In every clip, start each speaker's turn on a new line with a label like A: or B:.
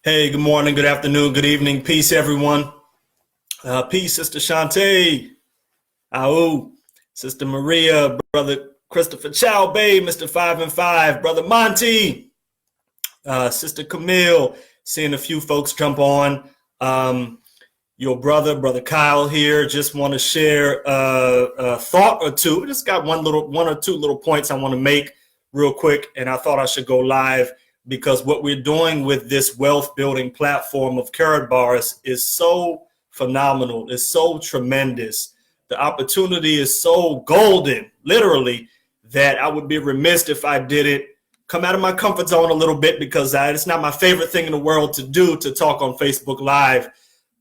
A: Hey, good morning, good afternoon, good evening. Peace, everyone. Peace, Sister Shantae. Au. Sister Maria, Brother Christopher Chow Bay, Mr. 5 and 5, Brother Monty, Sister Camille. Seeing a few folks jump on. Your Brother Kyle here. Just want to share a thought or two. Just got one or two little points I want to make real quick, and I thought I should go live because what we're doing with this wealth building platform of Karatbars is so phenomenal. It's so tremendous. The opportunity is so golden, literally, that I would be remiss if I didn't come out of my comfort zone a little bit because it's not my favorite thing in the world to do, to talk on Facebook Live.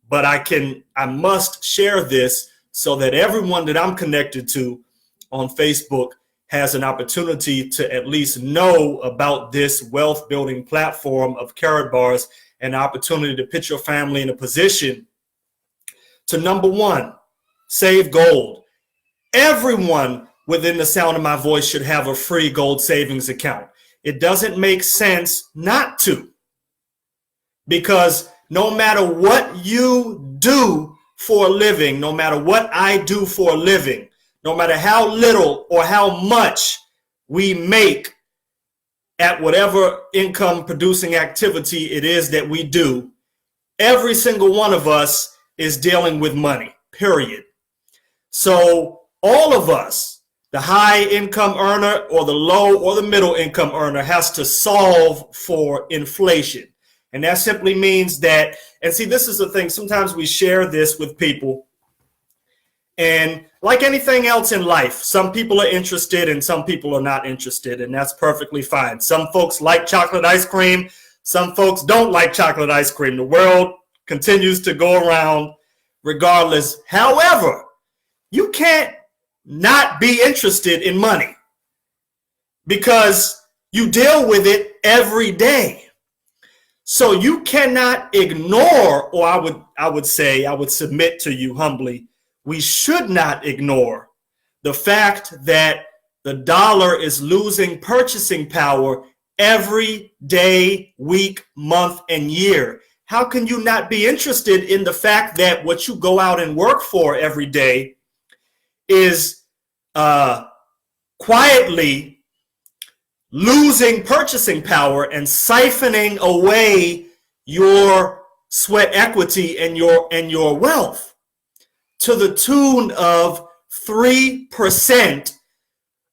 A: But I must share this so that everyone that I'm connected to on Facebook has an opportunity to at least know about this wealth building platform of Karatbars, and an opportunity to put your family in a position to, number one, save gold. Everyone within the sound of my voice should have a free gold savings account. It doesn't make sense not to, because no matter what you do for a living, no matter what I do for a living, no matter how little or how much we make at whatever income producing activity it is that we do, every single one of us is dealing with money, period. So all of us, the high income earner or the low or the middle income earner, has to solve for inflation. And that simply means that, and see, this is the thing, sometimes we share this with people, and like anything else in life, some people are interested and some people are not interested, and that's perfectly fine. Some folks like chocolate ice cream, some folks don't like chocolate ice cream. The world continues to go around regardless. However, you can't not be interested in money because you deal with it every day. So you cannot ignore, or I would submit to you humbly, we should not ignore the fact that the dollar is losing purchasing power every day, week, month, and year. How can you not be interested in the fact that what you go out and work for every day is quietly losing purchasing power and siphoning away your sweat equity and your wealth to the tune of 3%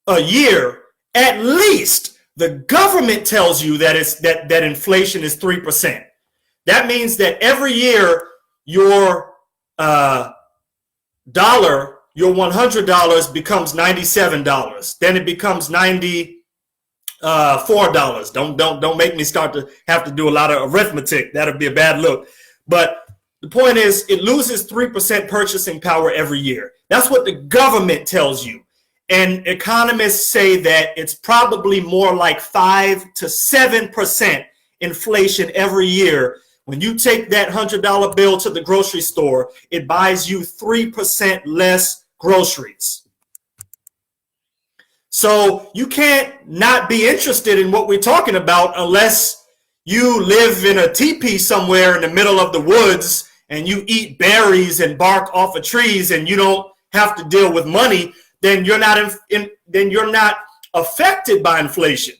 A: a year? At least the government tells you that that inflation is 3%. That means that every year your dollar, your $100 becomes $97. Then it becomes $94. Don't make me start to have to do a lot of arithmetic. That'll be a bad look. But the point is, it loses 3% purchasing power every year. That's what the government tells you. And economists say that it's probably more like 5 to 7% inflation every year. When you take that $100 bill to the grocery store, it buys you 3% less groceries. So you can't not be interested in what we're talking about unless you live in a teepee somewhere in the middle of the woods and you eat berries and bark off of trees and you don't have to deal with money. Then you're not affected by inflation.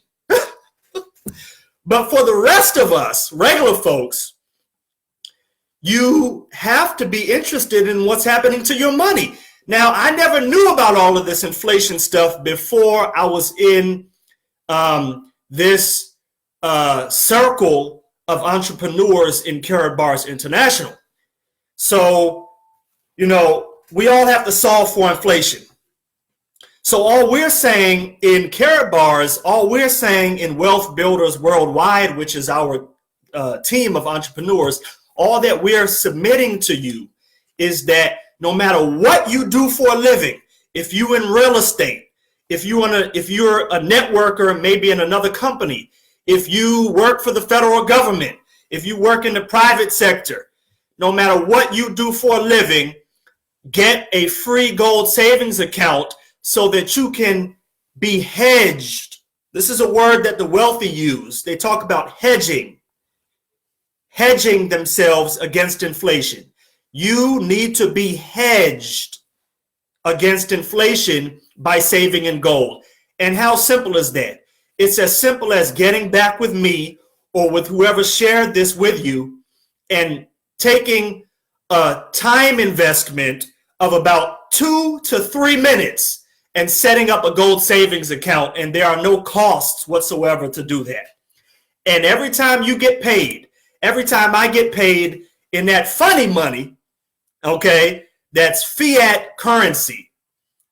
A: But for the rest of us, regular folks, you have to be interested in what's happening to your money. Now, I never knew about all of this inflation stuff before I was in this circle of entrepreneurs in Karatbars International. So, we all have to solve for inflation. So all we're saying in Karatbars, all we're saying in Wealth Builders Worldwide, which is our team of entrepreneurs, all that we're submitting to you is that no matter what you do for a living, if you in real estate, if you're a networker, maybe in another company, if you work for the federal government, if you work in the private sector, no matter what you do for a living, get a free gold savings account so that you can be hedged. This is a word that the wealthy use. They talk about hedging. hedging themselves against inflation. You need to be hedged against inflation by saving in gold. And how simple is that? It's as simple as getting back with me or with whoever shared this with you and taking a time investment of about 2 to 3 minutes and setting up a gold savings account, and there are no costs whatsoever to do that. And every time you get paid, every time I get paid in that funny money, okay, that's fiat currency,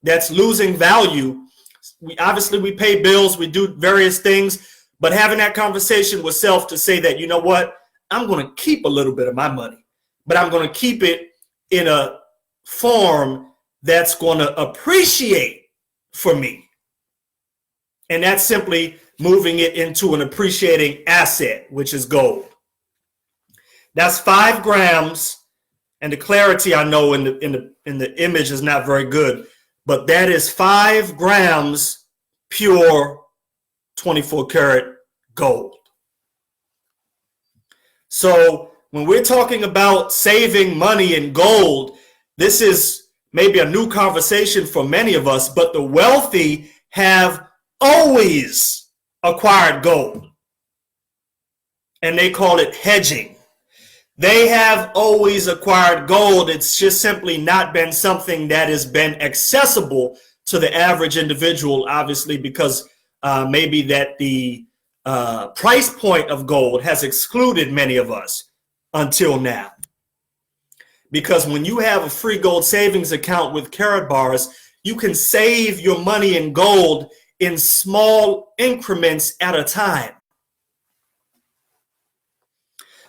A: that's losing value. We pay bills, we do various things, but having that conversation with self to say that, you know what, I'm going to keep a little bit of my money, but I'm going to keep it in a form that's going to appreciate for me. And that's simply moving it into an appreciating asset, which is gold. That's 5 grams, and the clarity I know in the image is not very good, but that is 5 grams pure 24 karat gold. So when we're talking about saving money in gold, this is maybe a new conversation for many of us, but the wealthy have always acquired gold, and they call it hedging. They have always acquired gold. It's just simply not been something that has been accessible to the average individual, obviously, because maybe that the price point of gold has excluded many of us until now. Because when you have a free gold savings account with Karatbars, you can save your money in gold in small increments at a time.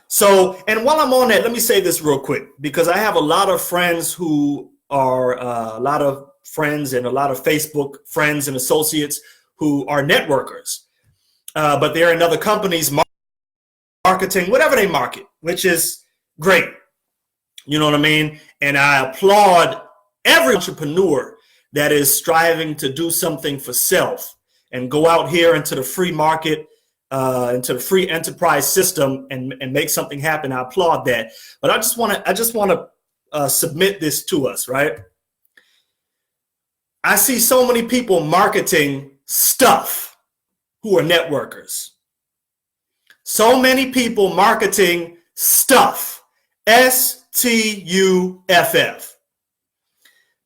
A: So, and while I'm on that, let me say this real quick, because I have a lot of friends who are a lot of friends and a lot of Facebook friends and associates who are networkers, but they're in other companies marketing, whatever they market, which is great. You know what I mean? And I applaud every entrepreneur that is striving to do something for self and go out here into the free market, into the free enterprise system and make something happen. I applaud that. But I just want to submit this to us, right? I see so many people marketing stuff who are networkers. So many people marketing stuff, STUFF.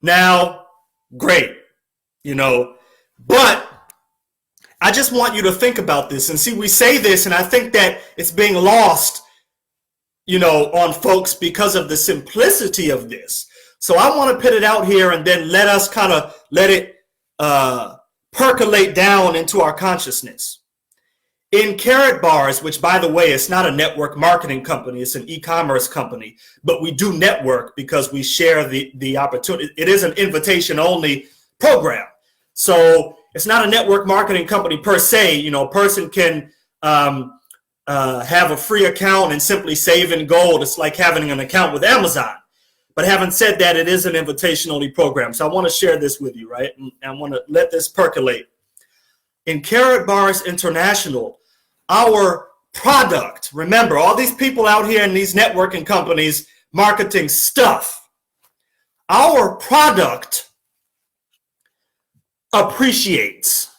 A: Now, great, you know, but I just want you to think about this and see, we say this, and I think that it's being lost, you know, on folks because of the simplicity of this. So I want to put it out here and then let us kind of let it percolate down into our consciousness. In Karatbars, which, by the way, it's not a network marketing company, it's an e-commerce company, but we do network because we share the opportunity. It is an invitation-only program. So it's not a network marketing company per se. You know, a person can have a free account and simply save in gold. It's like having an account with Amazon. But having said that, it is an invitation-only program. So I want to share this with you, right? And I want to let this percolate. In Karatbars International, our product, remember, all these people out here in these networking companies marketing stuff, our product appreciates.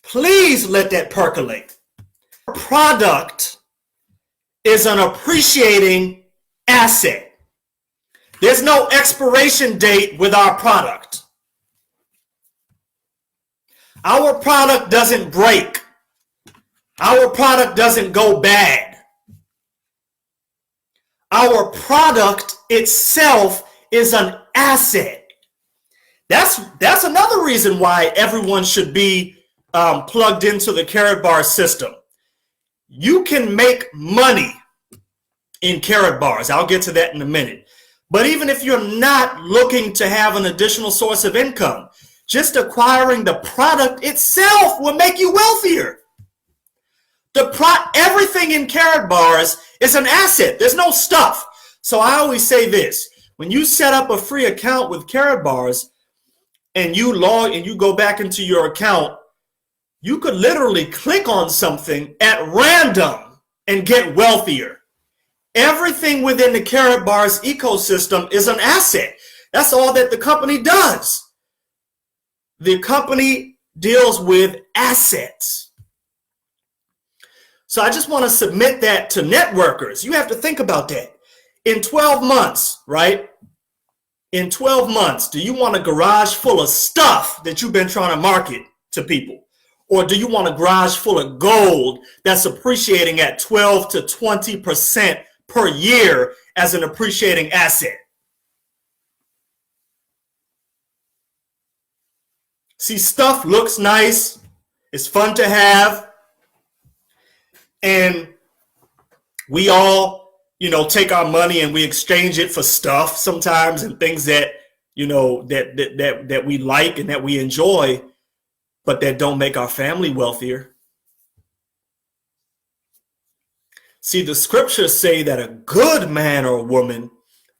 A: Please let that percolate. Our product is an appreciating asset. There's no expiration date with our product. Our product doesn't break. Our product doesn't go bad. Our product itself is an asset. That's another reason why everyone should be plugged into the Karatbars system. You can make money in Karatbars. I'll get to that in a minute. But even if you're not looking to have an additional source of income, just acquiring the product itself will make you wealthier. Everything in Karatbars is an asset. There's no stuff. So I always say this: when you set up a free account with Karatbars and you go back into your account, you could literally click on something at random and get wealthier. Everything within the Karatbars ecosystem is an asset. That's all that the company does. The company deals with assets. So I just want to submit that to networkers. You have to think about that. In 12 months, right? In 12 months, do you want a garage full of stuff that you've been trying to market to people? Or do you want a garage full of gold that's appreciating at 12 to 20% per year as an appreciating asset? See, stuff looks nice. It's fun to have. And we all, take our money and we exchange it for stuff sometimes and things that, that we like and that we enjoy, but that don't make our family wealthier. See, the scriptures say that a good man or woman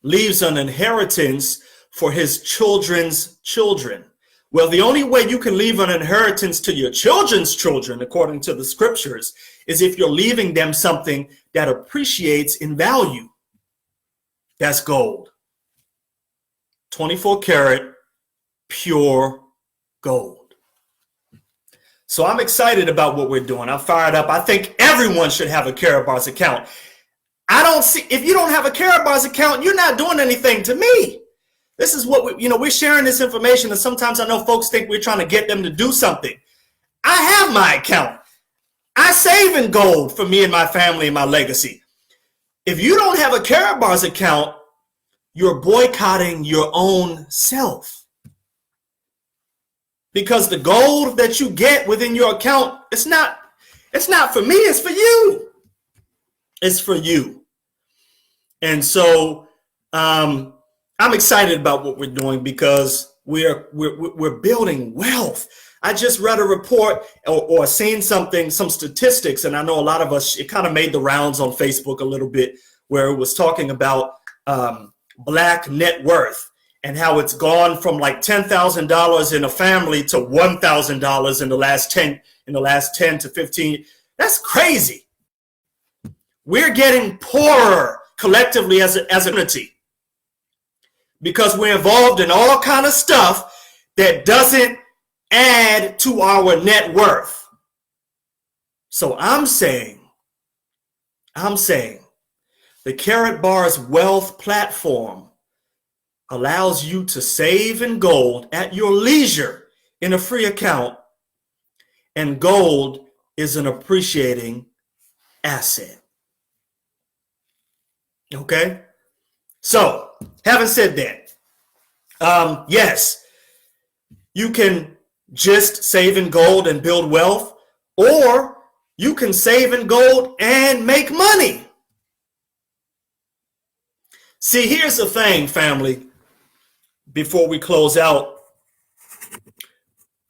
A: leaves an inheritance for his children's children. Well, the only way you can leave an inheritance to your children's children, according to the scriptures, is if you're leaving them something that appreciates in value. That's gold. 24 karat, pure gold. So I'm excited about what we're doing. I'm fired up. I think everyone should have a Karatbars account. If you don't have a Karatbars account, you're not doing anything to me. This is what we're sharing this information, and sometimes I know folks think we're trying to get them to do something. I have my account. I save in gold for me and my family and my legacy. If you don't have a Karatbars account, you're boycotting your own self. Because the gold that you get within your account, it's not for me, it's for you. It's for you. And so I'm excited about what we're doing because we're building wealth. I just read a report or seen some statistics, and I know a lot of us, it kind of made the rounds on Facebook a little bit, where it was talking about Black net worth and how it's gone from like $10,000 in a family to $1,000 in the last 10 to 15. That's crazy. We're getting poorer collectively as a community, because we're involved in all kind of stuff that doesn't add to our net worth. So I'm saying the Karatbars wealth platform allows you to save in gold at your leisure in a free account, and gold is an appreciating asset. Okay? So, having said that, yes, you can just save in gold and build wealth, or you can save in gold and make money. See, here's the thing, family, before we close out.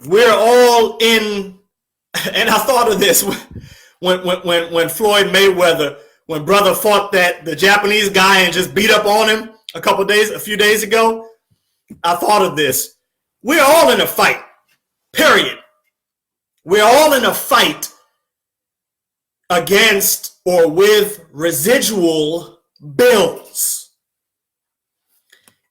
A: We're all in, and I thought of this when Floyd Mayweather, when brother fought the Japanese guy and just beat up on him a few days ago, I thought of this. We're all in a fight, period. We're all in a fight against or with residual bills.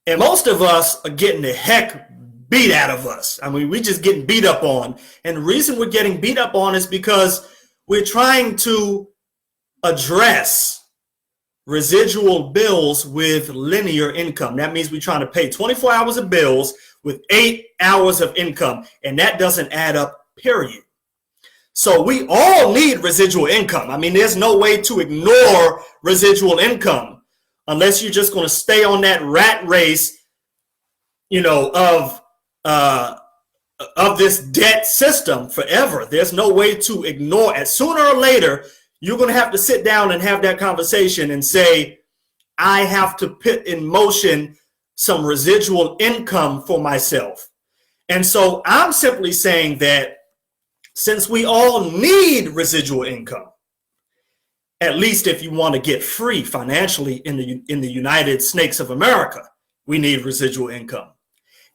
A: And most of us are getting the heck beat out of us. I mean, we're just getting beat up on. And the reason we're getting beat up on is because we're trying to address residual bills with linear income. That means we're trying to pay 24 hours of bills with 8 hours of income, and that doesn't add up, period. So we all need residual income. I mean, there's no way to ignore residual income unless you're just going to stay on that rat race, of this debt system forever. There's no way to ignore it. Sooner or later, you're going to have to sit down and have that conversation and say, I have to put in motion some residual income for myself. And so I'm simply saying that since we all need residual income, at least if you want to get free financially in the United Snakes of America, we need residual income.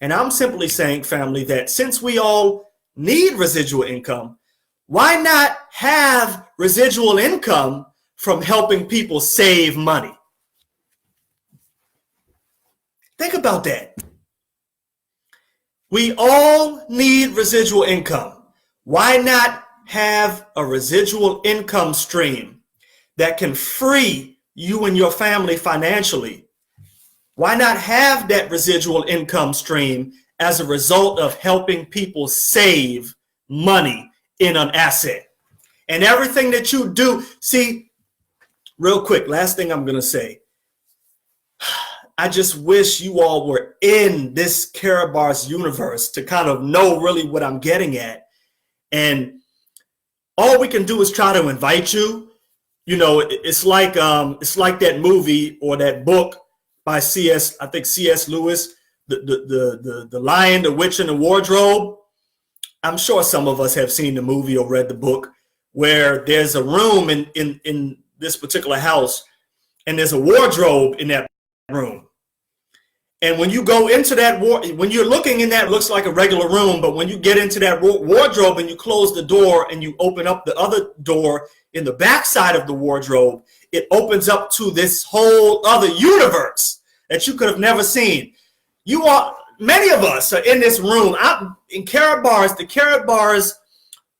A: And I'm simply saying, family, that since we all need residual income, Why not have residual income from helping people save money? Think about that. We all need residual income. Why not have a residual income stream that can free you and your family financially? Why not have that residual income stream as a result of helping people save money in an asset? And everything that you do, see, real quick, last thing I'm going to say. I just wish you all were in this Karatbars universe to kind of know really what I'm getting at. And all we can do is try to invite you. You know, it's like that movie or that book by C.S. Lewis, the Lion, the Witch, and the Wardrobe. I'm sure some of us have seen the movie or read the book, where there's a room in this particular house, and there's a wardrobe in that room. And when you go into that when you're looking in that, it looks like a regular room, but when you get into that wardrobe and you close the door and you open up the other door in the back side of the wardrobe, it opens up to this whole other universe that you could have never seen. Many of us are in this room. In Karatbars, the Karatbars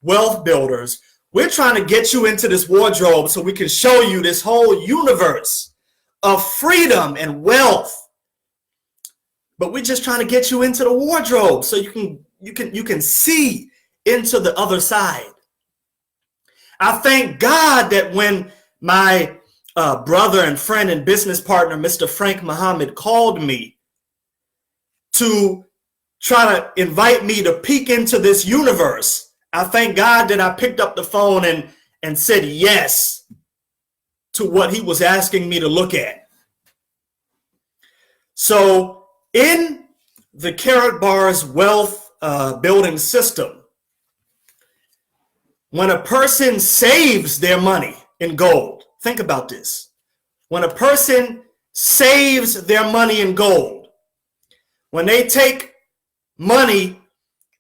A: Wealth Builders, we're trying to get you into this wardrobe so we can show you this whole universe of freedom and wealth. But we're just trying to get you into the wardrobe so you can see into the other side. I thank God that when my brother and friend and business partner, Mr. Frank Muhammad, called me to try to invite me to peek into this universe, I thank God that I picked up the phone and said yes to what he was asking me to look at. So in the Karatbars wealth building system, when a person saves their money in gold, think about this. When a person saves their money in gold, when they take money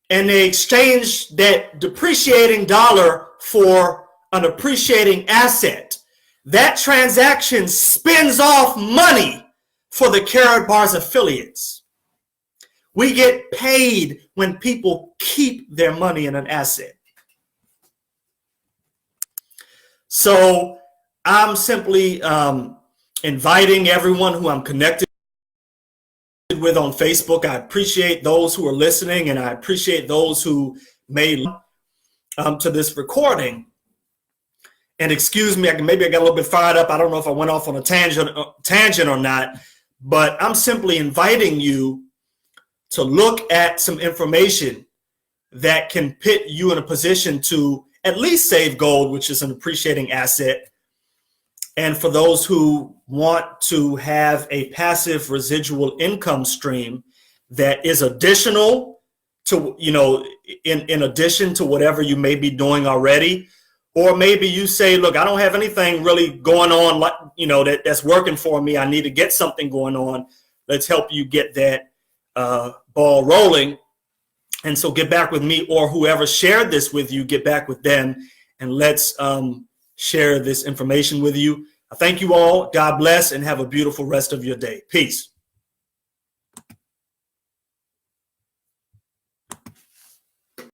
A: and they exchange that depreciating dollar for an appreciating asset, that transaction spins off money for the Karatbars affiliates. We get paid when people keep their money in an asset. So I'm simply inviting everyone who I'm connected with on Facebook. I appreciate those who are listening, and I appreciate those who may to this recording. And excuse me, maybe I got a little bit fired up. I don't know if I went off on a tangent or not, but I'm simply inviting you to look at some information that can put you in a position to at least save gold, which is an appreciating asset. And for those who want to have a passive residual income stream that is additional to, in addition to whatever you may be doing already. Or maybe you say, look, I don't have anything really going on, that's working for me. I need to get something going on. Let's help you get that ball rolling. And so get back with me, or whoever shared this with you, get back with them, and let's share this information with you. I thank you all. God bless, and have a beautiful rest of your day. Peace.